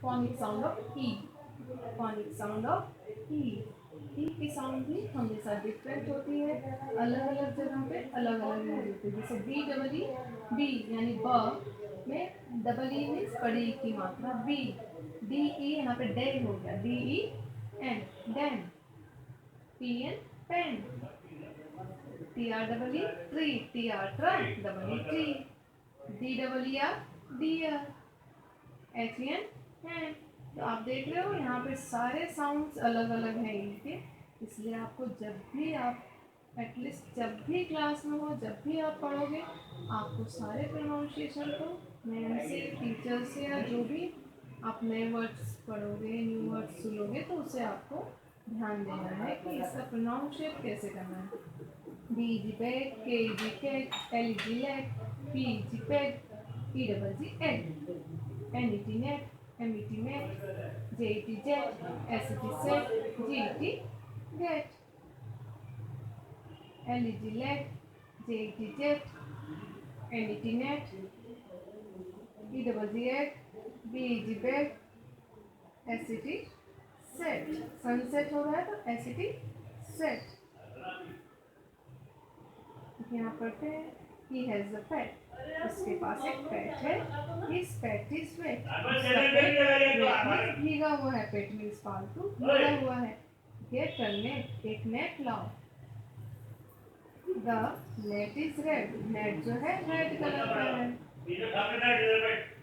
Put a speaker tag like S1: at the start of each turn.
S1: phonic sound of E. phonic sound of E. E की sound भी हमेशा different होती है, अलग अलग जगह पे अलग अलग यूज होती है। जैसे बी डबल ई, बी यानी ब में डबल ई मीन्स बड़ी की मात्रा बी। डी ई यहाँ पे डे हो गया, D E N Den. P N pen. T R double E tree, T R truck, double E tree. D double E R deer, H N hand. तो आप देख रहे हो यहाँ पे सारे साउंड्स अलग अलग हैं इनके, इसलिए आपको जब भी आप एटलीस्ट जब भी क्लास में हो, जब भी आप पढ़ोगे, आपको सारे प्रोनाउंसिएशन को मैम से, टीचर से, या जो भी आप नए वर्ड्स पढ़ोगे, न्यू वर्ड्स सुनोगे, तो उसे आपको ध्यान देना है कि इसका प्रोनाउंसिएट कैसे करना है। B G bag, K G cat, L G let, P G peg, E double G egg, N E T net, M E T net, J E T jet, S E T set, G E T get, L E G let, J E T jet, N E T net, E double G egg, B E G bag, S E T set. Sunset हो रहा है तो S E T set. यहाँ पढ़ते हैं he has a पेट, उसके पास एक pet है। His pet is wet, wet भीगा हुआ है, पेट मीन्स पालतू भीगा हुआ है। गेट अ नेट, एक नेट लाओ। The net is red, net जो है रेड कलर का है।